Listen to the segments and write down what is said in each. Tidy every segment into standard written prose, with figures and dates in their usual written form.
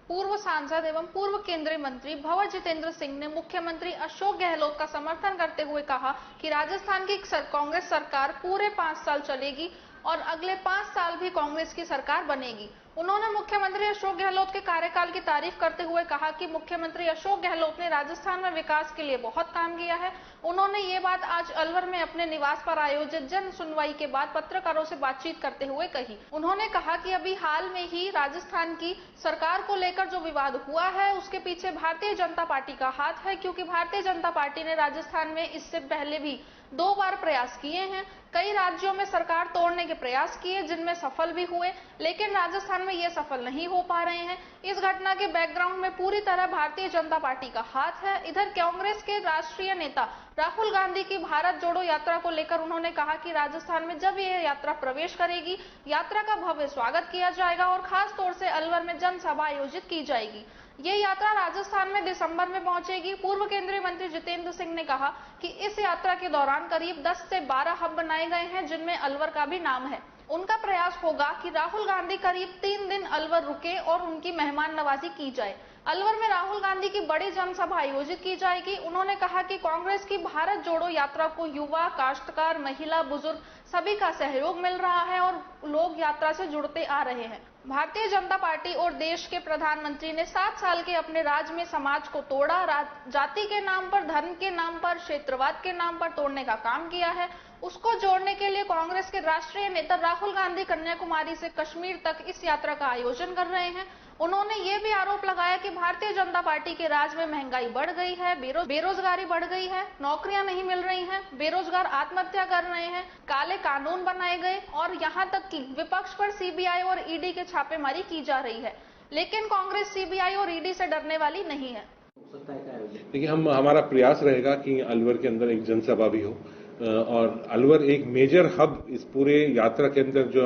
पूर्व सांसद एवं पूर्व केंद्रीय मंत्री भंवर जितेंद्र सिंह ने मुख्यमंत्री अशोक गहलोत का समर्थन करते हुए कहा कि राजस्थान की कांग्रेस सरकार पूरे 5 साल चलेगी और अगले 5 साल भी कांग्रेस की सरकार बनेगी। उन्होंने मुख्यमंत्री अशोक गहलोत के कार्यकाल की तारीफ करते हुए कहा कि मुख्यमंत्री अशोक गहलोत ने राजस्थान में विकास के लिए बहुत काम किया है। उन्होंने ये बात आज अलवर में अपने निवास पर आयोजित जन सुनवाई के बाद पत्रकारों से बातचीत करते हुए कही। उन्होंने कहा कि अभी हाल में ही राजस्थान की सरकार को लेकर जो विवाद हुआ है उसके पीछे भारतीय जनता पार्टी का हाथ है, क्योंकि भारतीय जनता पार्टी ने राजस्थान में इससे पहले भी 2 बार प्रयास किए हैं। कई राज्यों में सरकार तोड़ने के प्रयास किए जिनमें सफल भी हुए, लेकिन राजस्थान में ये सफल नहीं हो पा रहे हैं। इस घटना के बैकग्राउंड में पूरी तरह भारतीय जनता पार्टी का हाथ है। इधर कांग्रेस के राष्ट्रीय नेता राहुल गांधी की भारत जोड़ो यात्रा को लेकर उन्होंने कहा कि राजस्थान में जब यह यात्रा प्रवेश करेगी, यात्रा का भव्य स्वागत किया जाएगा और खास तौर से अलवर में जनसभा आयोजित की जाएगी। ये यात्रा राजस्थान में दिसंबर में पहुंचेगी। पूर्व केंद्रीय मंत्री जितेंद्र सिंह ने कहा कि इस यात्रा के दौरान करीब 10 से 12 हब बनाए गए हैं जिनमें अलवर का भी नाम है। उनका प्रयास होगा कि राहुल गांधी करीब 3 दिन अलवर रुके और उनकी मेहमान नवाजी की जाए। अलवर में राहुल गांधी की बड़ी जनसभा आयोजित की जाएगी। उन्होंने कहा कि कांग्रेस की भारत जोड़ो यात्रा को युवा, काश्तकार, महिला, बुजुर्ग सभी का सहयोग मिल रहा है और लोग यात्रा से जुड़ते आ रहे हैं। भारतीय जनता पार्टी और देश के प्रधानमंत्री ने 7 साल के अपने राज में समाज को तोड़ा, जाति के नाम पर, धर्म के नाम पर, क्षेत्रवाद के नाम पर तोड़ने का काम किया है। उसको जोड़ने के लिए कांग्रेस के राष्ट्रीय नेता राहुल गांधी कन्याकुमारी से कश्मीर तक इस यात्रा का आयोजन कर रहे हैं। उन्होंने ये भी आरोप लगाया कि भारतीय जनता पार्टी के राज में महंगाई बढ़ गई है, बेरोजगारी बढ़ गई है, नौकरियां नहीं मिल रही हैं, बेरोजगार आत्महत्या कर रहे हैं, काले कानून बनाए गए और यहां तक कि विपक्ष पर सीबीआई और ईडी के छापेमारी की जा रही है। लेकिन कांग्रेस सीबीआई और ईडी से डरने वाली नहीं है। देखिए, हमारा प्रयास रहेगा कि अलवर के अंदर एक जनसभा भी हो और अलवर एक मेजर हब, इस पूरे यात्रा के अंदर जो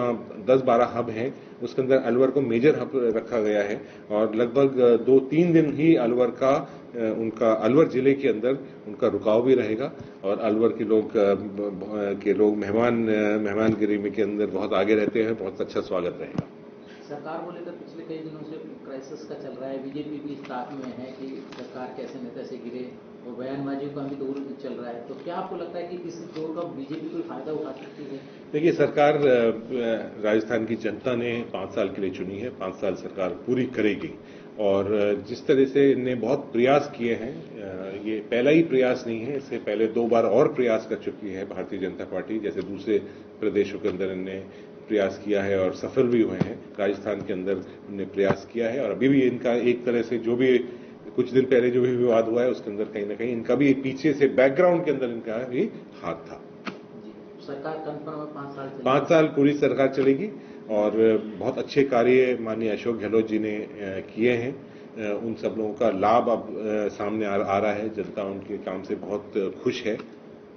10-12 हब हैं उसके अंदर अलवर को मेजर हब रखा गया है और लगभग 2-3 दिन ही अलवर का उनका अलवर जिले के अंदर उनका रुकाव भी रहेगा और अलवर के लोग मेहमानगिरी के अंदर बहुत आगे रहते हैं। बहुत अच्छा स्वागत रहेगा। सरकार को लेकर पिछले कई दिनों से क्राइसिस का चल रहा है। बीजेपी भी इस ताक में है कि सरकार कैसे न तैसे गिरे और बयानबाजी का भी दौर चल रहा है, तो क्या आपको लगता है कि इस दौर का बीजेपी कोई फायदा उठा सकती है? देखिए, सरकार राजस्थान की जनता ने 5 साल के लिए चुनी है। 5 साल सरकार पूरी करेगी और जिस तरह से इन्हें बहुत प्रयास किए हैं, ये पहला ही प्रयास नहीं है, इससे पहले 2 बार और प्रयास कर चुकी है भारतीय जनता पार्टी। जैसे दूसरे प्रदेशों के अंदर इन्हें प्रयास किया है और सफल भी हुए हैं। राजस्थान के अंदर उन्होंने प्रयास किया है और अभी भी इनका एक तरह से जो भी कुछ दिन पहले जो भी विवाद हुआ है उसके अंदर कहीं ना कहीं इनका भी पीछे से बैकग्राउंड के अंदर इनका भी हाथ था। सरकार कंफर्म है 5 साल 5 साल पूरी सरकार चलेगी और बहुत अच्छे कार्य माननीय अशोक गहलोत जी ने किए हैं। उन सब लोगों का लाभ अब सामने आ रहा है। जनता उनके काम से बहुत खुश है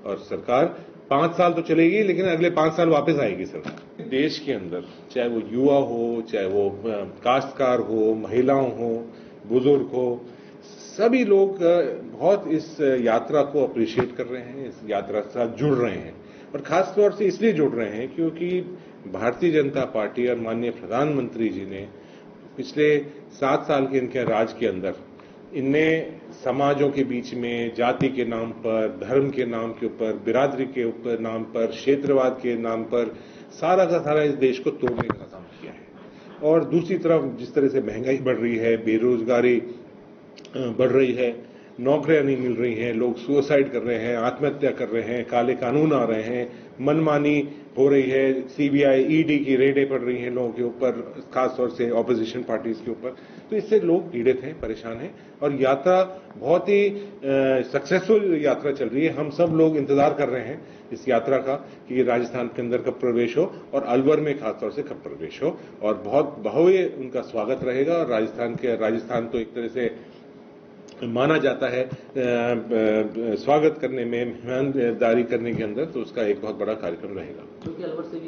और सरकार 5 साल तो चलेगी लेकिन अगले 5 साल वापस आएगी सरकार। देश के अंदर चाहे वो युवा हो, चाहे वो काश्तकार हो, महिलाओं हो, बुजुर्ग हो, सभी लोग बहुत इस यात्रा को अप्रिशिएट कर रहे हैं, इस यात्रा के साथ जुड़ रहे हैं और खास तौर से इसलिए जुड़ रहे हैं क्योंकि भारतीय जनता पार्टी और माननीय प्रधानमंत्री जी ने पिछले 7 साल के इनके राज के अंदर इनने समाजों के बीच में जाति के नाम पर, धर्म के नाम के ऊपर, बिरादरी के ऊपर नाम पर, क्षेत्रवाद के नाम पर सारा का सारा इस देश को तोड़ने का काम किया है। और दूसरी तरफ जिस तरह से महंगाई बढ़ रही है, बेरोजगारी बढ़ रही है, नौकरियां नहीं मिल रही हैं, लोग सुसाइड कर रहे हैं, आत्महत्या कर रहे हैं, काले कानून आ रहे हैं, मनमानी हो रही है, सीबीआई ईडी की रेडें पड़ रही हैं लोगों के ऊपर, खासतौर से ऑपोजिशन पार्टीज के ऊपर, तो इससे लोग पीड़ित हैं, परेशान हैं और यात्रा बहुत ही सक्सेसफुल यात्रा चल रही है। हम सब लोग इंतजार कर रहे हैं इस यात्रा का कि राजस्थान के अंदर कब प्रवेश हो और अलवर में खासतौर से कब प्रवेश हो और बहुत भव्य उनका स्वागत रहेगा। और राजस्थान तो एक तरह से माना जाता है स्वागत करने में, मेहमानदारी करने के अंदर, तो उसका एक बहुत बड़ा कार्यक्रम रहेगा।